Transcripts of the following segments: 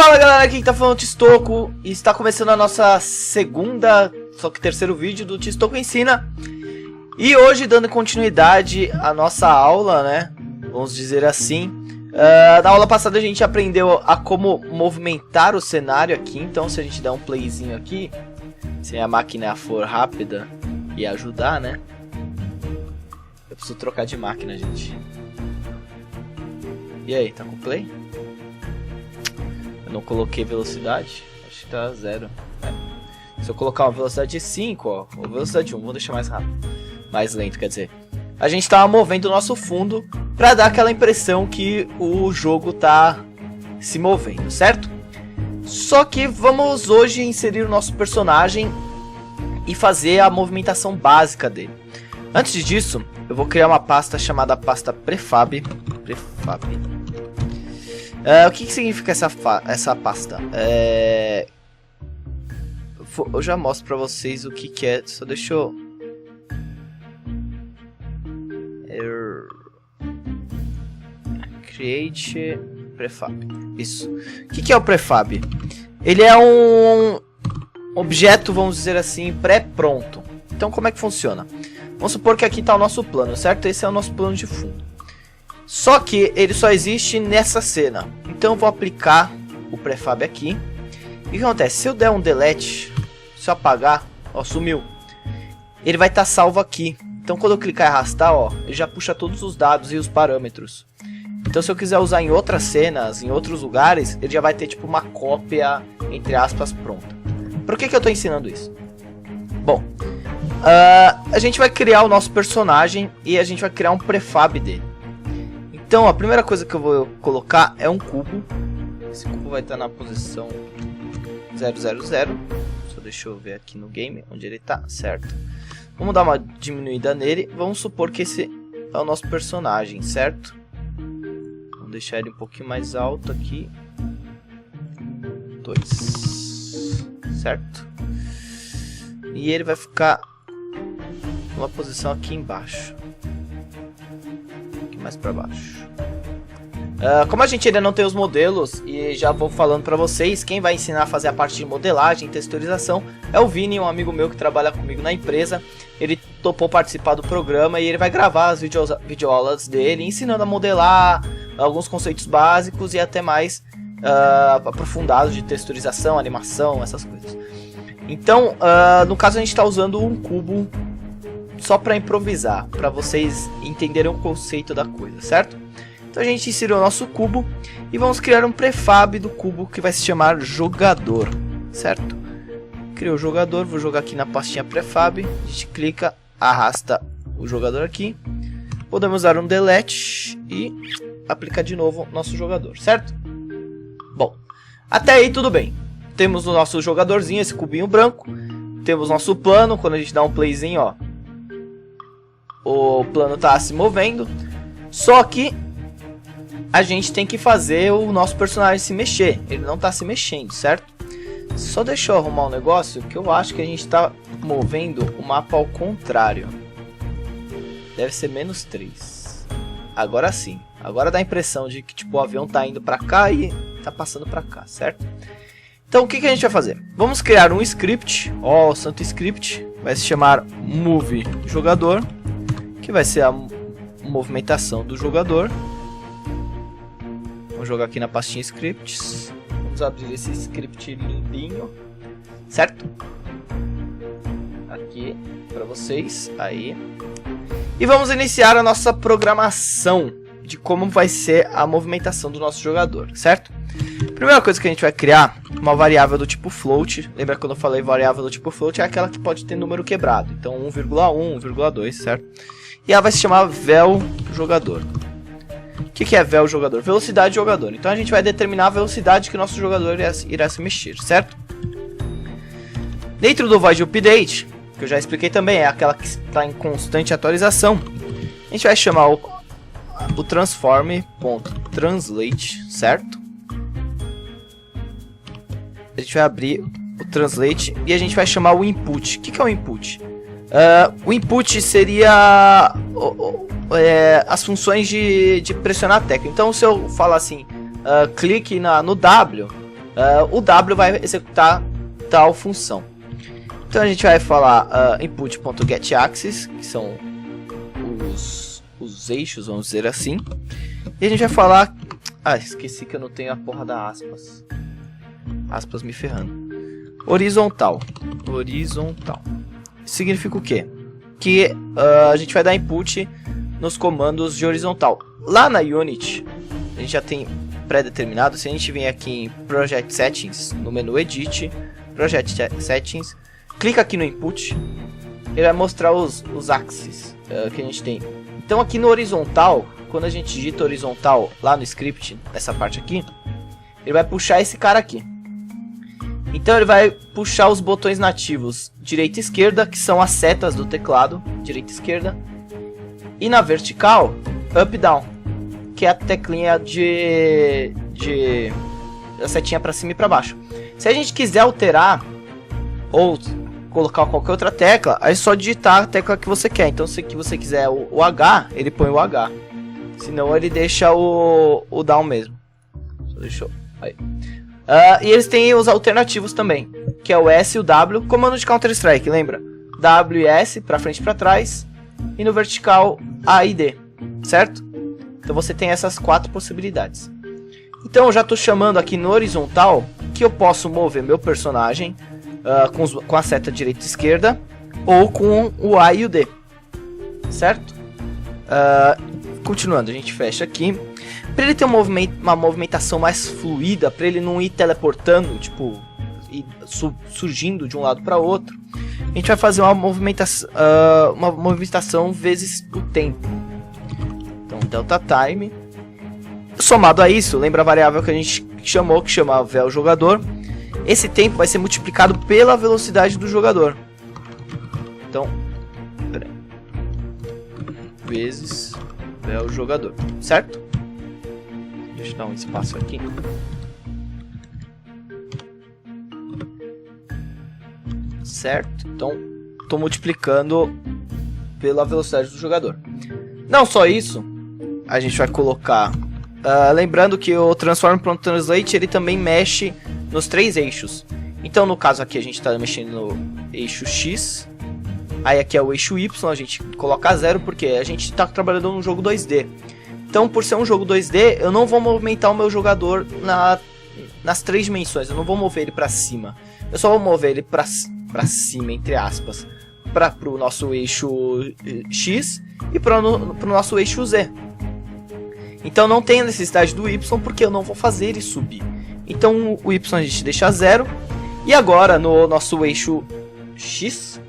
Fala galera, aqui tá falando o Tistoco e está começando a nossa segunda, só que terceiro vídeo do Tistoco Ensina. E hoje dando continuidade à nossa aula, né, vamos dizer assim. Na aula passada a gente aprendeu a como movimentar o cenário aqui, então se a gente der um playzinho aqui, se a máquina for rápida e ajudar, né. Eu preciso trocar de máquina, gente. E aí, tá com play? Eu não coloquei velocidade, acho que tá 0. Se eu colocar uma velocidade de 5, ó, ou velocidade 1, vou deixar mais rápido. Mais lento, quer dizer. A gente tava movendo o nosso fundo pra dar aquela impressão que o jogo tá se movendo, certo? Só que vamos hoje inserir o nosso personagem e fazer a movimentação básica dele. Antes disso, eu vou criar uma pasta chamada pasta prefab. O que significa essa pasta? Eu já mostro pra vocês o que é. Só deixa eu... Create prefab. Isso. O que é o prefab? Ele é um objeto, vamos dizer assim, pré-pronto. Então como é que funciona? Vamos supor que aqui está o nosso plano, certo? Esse é o nosso plano de fundo. Só que ele só existe nessa cena. Então eu vou aplicar o prefab aqui. E o que acontece? Se eu der um delete, se eu apagar, ó, sumiu. Ele vai estar salvo aqui. Então quando eu clicar e arrastar, ó, ele já puxa todos os dados e os parâmetros. Então se eu quiser usar em outras cenas, em outros lugares, ele já vai ter tipo uma cópia, entre aspas, pronta. Por que eu estou ensinando isso? Bom, a gente vai criar o nosso personagem e a gente vai criar um prefab dele. Então a primeira coisa que eu vou colocar é um cubo. Esse cubo vai estar na posição 000. Só deixa eu ver aqui no game onde ele está, certo? Vamos dar uma diminuída nele. Vamos supor que esse é o nosso personagem, certo? Vamos deixar ele um pouquinho mais alto aqui. 2. Certo? E ele vai ficar numa posição aqui embaixo. Aqui mais para baixo. Como a gente ainda não tem os modelos, e já vou falando para vocês, quem vai ensinar a fazer a parte de modelagem e texturização é o Vini, um amigo meu que trabalha comigo na empresa. Ele topou participar do programa e ele vai gravar as videoaulas dele, ensinando a modelar alguns conceitos básicos e até mais aprofundados de texturização, animação, essas coisas. Então, no caso a gente está usando um cubo só para improvisar, para vocês entenderem o conceito da coisa, certo? Então a gente inseriu o nosso cubo e vamos criar um prefab do cubo que vai se chamar jogador, certo? Criou o jogador, vou jogar aqui na pastinha prefab, a gente clica, arrasta o jogador aqui, podemos dar um delete e aplicar de novo nosso jogador, certo? Bom, até aí tudo bem. Temos o nosso jogadorzinho, esse cubinho branco, temos nosso plano, quando a gente dá um playzinho, ó, o plano tá se movendo, só que a gente tem que fazer o nosso personagem se mexer. Ele não está se mexendo, certo? Só deixa eu arrumar um negócio que eu acho que a gente está movendo o mapa ao contrário. Deve ser -3. Agora sim. Agora dá a impressão de que tipo, o avião está indo para cá e está passando para cá, certo? Então o que a gente vai fazer? Vamos criar um script. Ó, o santo script. Vai se chamar Move Jogador. Que vai ser a movimentação do jogador. Vamos jogar aqui na pastinha scripts. Vamos abrir esse script lindinho, certo? Aqui para vocês, aí. E vamos iniciar a nossa programação de como vai ser a movimentação do nosso jogador, certo? Primeira coisa que a gente vai criar, uma variável do tipo float. Lembra quando eu falei variável do tipo float? É aquela que pode ter número quebrado. Então 1,1, 1,2, certo? E ela vai se chamar vel jogador. O que é vel jogador? Velocidade jogador. Então a gente vai determinar a velocidade que o nosso jogador irá se mexer, certo? Dentro do void update, que eu já expliquei também, é aquela que está em constante atualização. A gente vai chamar o transform.translate, certo? A gente vai abrir o translate e a gente vai chamar o input. O que é o input? O input seria as funções de pressionar a tecla. Então se eu falar assim, clique no W, o W vai executar tal função. Então a gente vai falar input.getAxis, que são os eixos, vamos dizer assim. E a gente vai falar... Ah, esqueci que eu não tenho a porra da aspas. Aspas me ferrando. Horizontal. Horizontal. Significa o quê? Que a gente vai dar input nos comandos de horizontal. Lá na Unity, a gente já tem pré-determinado. Se a gente vem aqui em Project Settings, no menu Edit, Project Settings, clica aqui no Input, ele vai mostrar os axes que a gente tem. Então aqui no horizontal, quando a gente digita horizontal lá no script, nessa parte aqui, ele vai puxar esse cara aqui. Então ele vai puxar os botões nativos direita e esquerda, que são as setas do teclado, direita e esquerda. E na vertical, up e down, que é a teclinha a setinha para cima e para baixo. Se a gente quiser alterar ou colocar qualquer outra tecla, aí é só digitar a tecla que você quer. Então se você quiser o H, ele põe o H. Senão ele deixa o down mesmo. Deixa eu... Aí. E eles têm os alternativos também, que é o S e o W, comando de Counter Strike, lembra? W e S, pra frente e pra trás, e no vertical A e D, certo? Então você tem essas 4 possibilidades. Então eu já estou chamando aqui no horizontal, que eu posso mover meu personagem com a seta direita e esquerda, ou com o A e o D, certo? Continuando, a gente fecha aqui. Para ele ter uma movimentação mais fluida, para ele não ir teleportando, tipo, surgindo de um lado para outro, a gente vai fazer uma movimentação vezes o tempo. Então, delta time. Somado a isso, lembra a variável que a gente chamou, que chama vel jogador. Esse tempo vai ser multiplicado pela velocidade do jogador. Então, peraí. Vezes vel jogador, certo? Deixa eu dar um espaço aqui. Certo? Então, estou multiplicando pela velocidade do jogador. Não só isso, a gente vai colocar... lembrando que o Transform.Translate ele também mexe nos 3 eixos. Então, no caso aqui, a gente está mexendo no eixo X. Aí aqui é o eixo Y, a gente coloca 0 porque a gente está trabalhando num jogo 2D. Então, por ser um jogo 2D, eu não vou movimentar o meu jogador nas 3 dimensões. Eu não vou mover ele para cima. Eu só vou mover ele para cima, entre aspas, para o nosso eixo X e para o nosso eixo Z. Então, não tem a necessidade do Y, porque eu não vou fazer ele subir. Então, o Y a gente deixa 0. E agora, no nosso eixo X,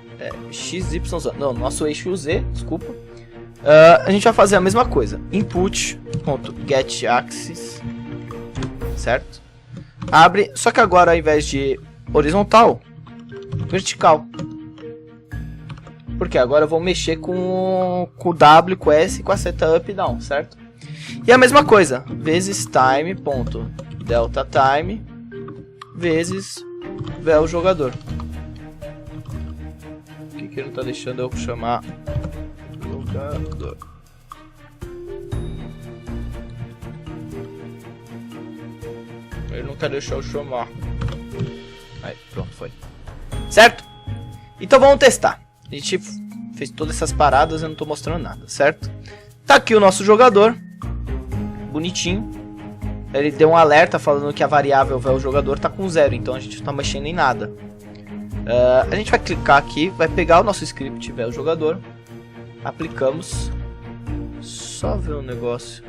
no nosso eixo Z, desculpa. A gente vai fazer a mesma coisa. Input.getAxis, certo? Abre, só que agora ao invés de horizontal, vertical. Porque agora eu vou mexer com o W, com o S, com a seta up e down, certo? E a mesma coisa, vezes time.delta time vezes vel jogador. O que ele não tá deixando eu chamar jogador? Ele não quer deixar eu chamar. Aí, pronto, foi. Certo? Então vamos testar. A gente fez todas essas paradas e eu não tô mostrando nada, certo? Tá aqui o nosso jogador. Bonitinho. Ele deu um alerta falando que a variável vel jogador tá com 0, então a gente não tá mexendo em nada. A gente vai clicar aqui, vai pegar o nosso script vel jogador. Aplicamos. Só ver um negócio.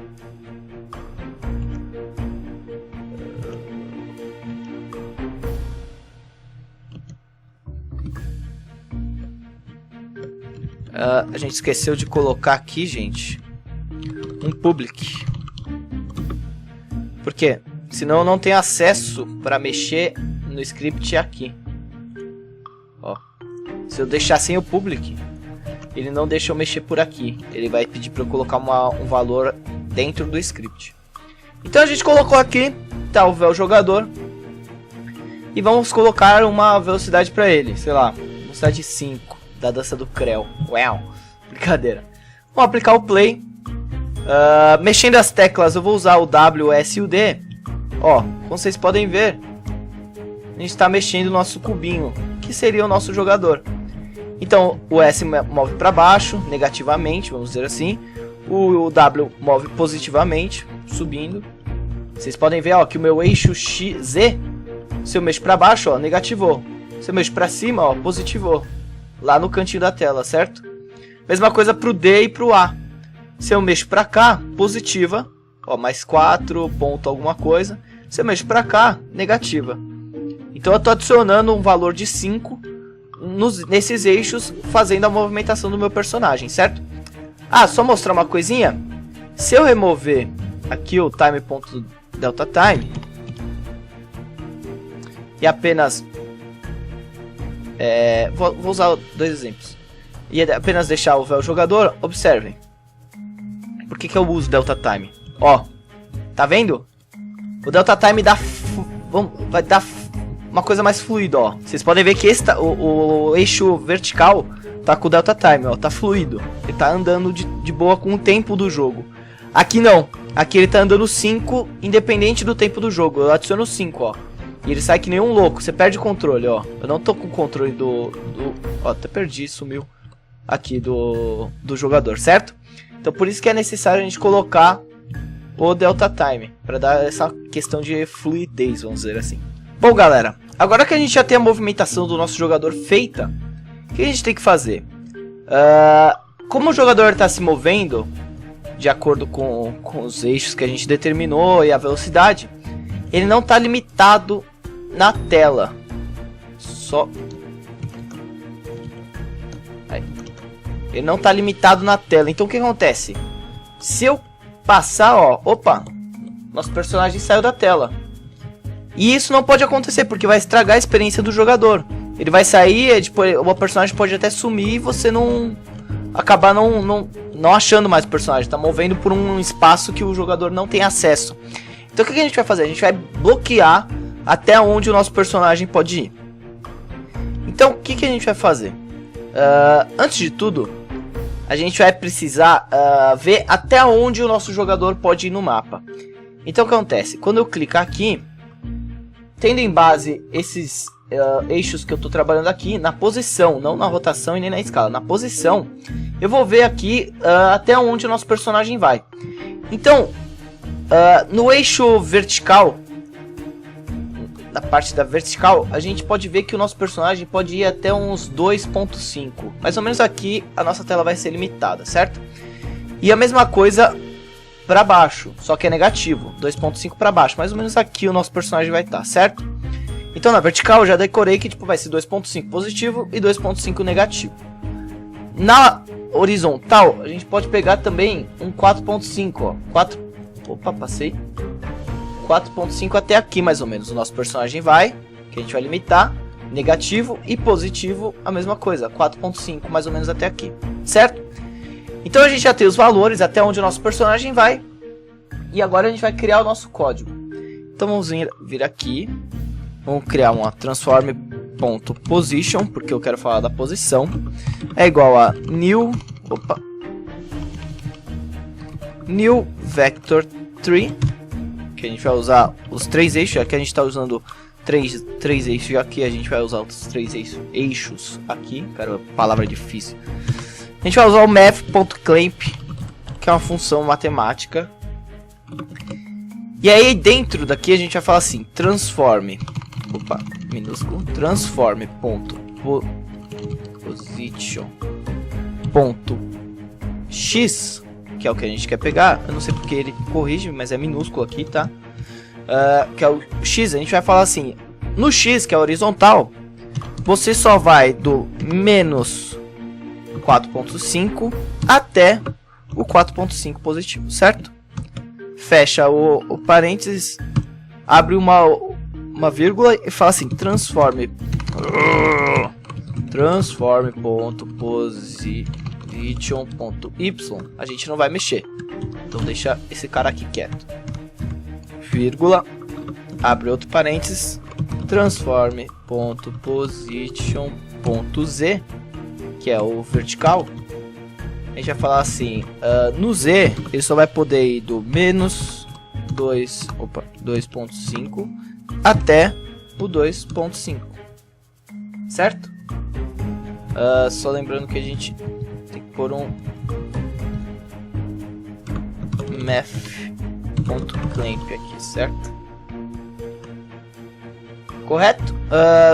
A gente esqueceu de colocar aqui, gente, um public. Por quê? Senão eu não tenho acesso para mexer no script aqui. Ó. Se eu deixar sem o public, ele não deixa eu mexer por aqui. Ele vai pedir para eu colocar um valor dentro do script. Então a gente colocou aqui, tá o vel jogador. E vamos colocar uma velocidade para ele, sei lá, velocidade 5. Da dança do Creu. Uau, brincadeira. Vamos aplicar o play. Mexendo as teclas, eu vou usar o W, o S e o D. Ó, como vocês podem ver, a gente está mexendo o nosso cubinho, que seria o nosso jogador. Então o S move para baixo, negativamente, vamos dizer assim. O W move positivamente, subindo. Vocês podem ver, ó, que o meu eixo Z, se eu mexo para baixo, ó, negativou. Se eu mexo para cima, ó, positivou. Lá no cantinho da tela, certo? Mesma coisa para o D e para o A. Se eu mexo para cá, positiva, ó, mais 4 ponto alguma coisa. Se eu mexo para cá, negativa. Então eu estou adicionando um valor de 5 nesses eixos, fazendo a movimentação do meu personagem, certo? Ah, só mostrar uma coisinha. Se eu remover aqui o time.deltaTime e apenas vou usar dois exemplos e apenas deixar o véu jogador, observem. Por que eu uso deltaTime? Ó, tá vendo? O deltaTime vai dar uma coisa mais fluida, ó. Vocês podem ver que o eixo vertical tá com o deltaTime, ó, tá fluido. Ele tá andando de boa com o tempo do jogo. Aqui não. Aqui ele tá andando 5, independente do tempo do jogo. Eu adiciono 5, ó. E ele sai que nem um louco. Você perde o controle, ó. Eu não tô com o controle ó, até perdi, sumiu. Aqui do jogador, certo? Então por isso que é necessário a gente colocar o deltaTime. Pra dar essa questão de fluidez, vamos dizer assim. Bom, galera. Agora que a gente já tem a movimentação do nosso jogador feita, o que a gente tem que fazer? Como o jogador está se movendo de acordo com os eixos que a gente determinou e a velocidade, ele não está limitado na tela. Ele não está limitado na tela. Então o que acontece? Se eu passar, ó, opa, nosso personagem saiu da tela. E isso não pode acontecer, porque vai estragar a experiência do jogador. Ele vai sair, o personagem pode até sumir e você acabar não achando mais o personagem. Tá movendo por um espaço que o jogador não tem acesso. Então o que a gente vai fazer? A gente vai bloquear até onde o nosso personagem pode ir. Então o que a gente vai fazer? Antes de tudo, a gente vai precisar ver até onde o nosso jogador pode ir no mapa. Então o que acontece? Quando eu clicar aqui, tendo em base esses eixos que eu estou trabalhando aqui, na posição, não na rotação e nem na escala, na posição, eu vou ver aqui até onde o nosso personagem vai. Então, no eixo vertical, na parte da vertical, a gente pode ver que o nosso personagem pode ir até uns 2.5. Mais ou menos aqui a nossa tela vai ser limitada, certo? E a mesma coisa para baixo, só que é negativo, 2.5 para baixo, mais ou menos aqui o nosso personagem vai estar, certo? Então na vertical eu já decorei que vai ser 2.5 positivo e 2.5 negativo. Na horizontal a gente pode pegar também um 4.5, ó, opa, passei, 4.5 até aqui mais ou menos o nosso personagem vai, que a gente vai limitar, negativo e positivo a mesma coisa, 4.5 mais ou menos até aqui, certo? Então a gente já tem os valores até onde o nosso personagem vai. E agora a gente vai criar o nosso código. Então vamos vir aqui. Vamos criar uma transform.position, porque eu quero falar da posição. É igual a new vector 3. Que a gente vai usar os 3 eixos. Aqui a gente está usando 3 eixos. Aqui a gente vai usar os 3 eixos aqui. Cara, palavra difícil. A gente vai usar o math.clamp, que é uma função matemática. E aí dentro daqui a gente vai falar assim, transform.position.x, que é o que a gente quer pegar. Eu não sei porque ele corrige, mas é minúsculo aqui, tá? Que é o x. A gente vai falar assim, no x, que é horizontal, você só vai do menos 4.5 até o 4.5 positivo, certo? Fecha o parênteses, abre uma vírgula e fala assim, transform.position.y. A gente não vai mexer, então deixa esse cara aqui quieto. Vírgula, abre outro parênteses, transform.position.z, que é o vertical. A gente vai falar assim, no Z ele só vai poder ir do menos 2.5 até o 2.5, certo? Só lembrando que a gente tem que pôr um math.clamp aqui, certo? Correto?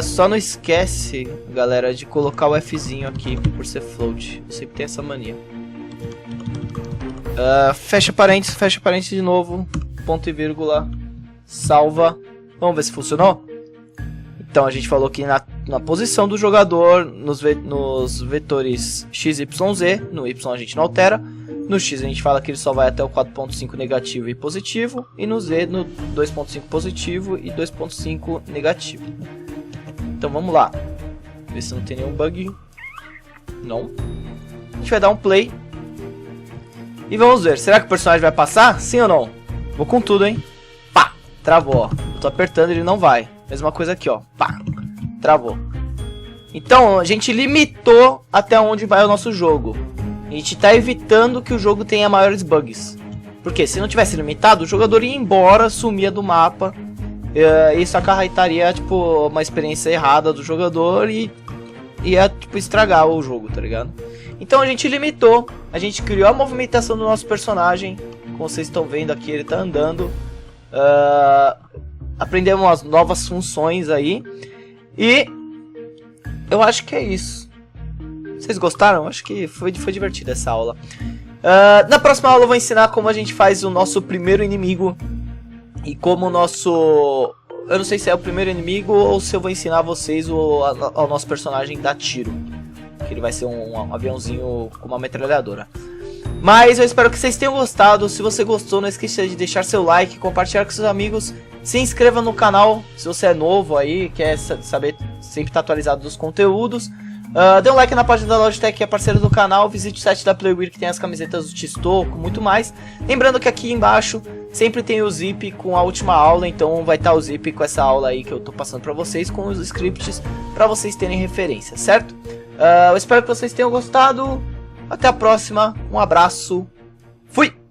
Só não esquece, galera, de colocar o Fzinho aqui por ser float. Eu sempre tenho essa mania. Fecha parênteses de novo, ponto e vírgula, salva. Vamos ver se funcionou? Então a gente falou que na posição do jogador, nos vetores x, y, z, no y a gente não altera. No x a gente fala que ele só vai até o 4.5 negativo e positivo. E no z, no 2.5 positivo e 2.5 negativo. Então vamos lá. Ver se não tem nenhum bug. Não. A gente vai dar um play. E vamos ver. Será que o personagem vai passar? Sim ou não? Vou com tudo, hein? Pá! Travou, ó. Eu tô apertando e ele não vai. Mesma coisa aqui, ó. Pá! Travou. Então a gente limitou até onde vai o nosso jogo. A gente tá evitando que o jogo tenha maiores bugs. Porque se não tivesse limitado, o jogador ia embora, sumia do mapa. Isso acarretaria, tipo, uma experiência errada do jogador e ia, tipo, estragar o jogo, tá ligado? Então a gente limitou, a gente criou a movimentação do nosso personagem. Como vocês estão vendo aqui, ele tá andando. Aprendemos umas novas funções aí. E eu acho que é isso. Vocês gostaram? Acho que foi divertida essa aula. Na próxima aula eu vou ensinar como a gente faz o nosso primeiro inimigo. E como o nosso... Eu não sei se é o primeiro inimigo ou se eu vou ensinar vocês ao nosso personagem dar tiro. Que ele vai ser um aviãozinho com uma metralhadora. Mas eu espero que vocês tenham gostado. Se você gostou, não esqueça de deixar seu like, compartilhar com seus amigos. Se inscreva no canal se você é novo aí, quer saber, sempre estar atualizado dos conteúdos. Dê um like na página da Logitech, que é parceira do canal. Visite o site da Playwheel, que tem as camisetas do Tistoco, muito mais. Lembrando que aqui embaixo sempre tem o zip com a última aula. Então vai estar o zip com essa aula aí que eu tô passando pra vocês, com os scripts, pra vocês terem referência, certo? Eu espero que vocês tenham gostado. Até a próxima, um abraço, fui!